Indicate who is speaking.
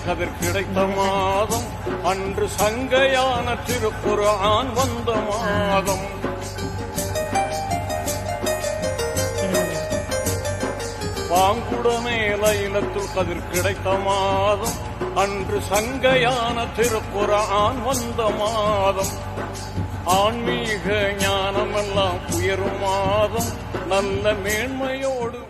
Speaker 1: கதிர் கிடைத்த மாதம், அன்று சங்கையான திருக்குர்ஆன் வந்த மாதம். பாங்குடனே லைலத்துல் கதிர் கிடைத்த மாதம், அன்று சங்கையான திருக்குர்ஆன் வந்த மாதம். ஆன்மீக ஞானமெல்லாம் உயரும் மாதம், நல்ல மேன்மையோடு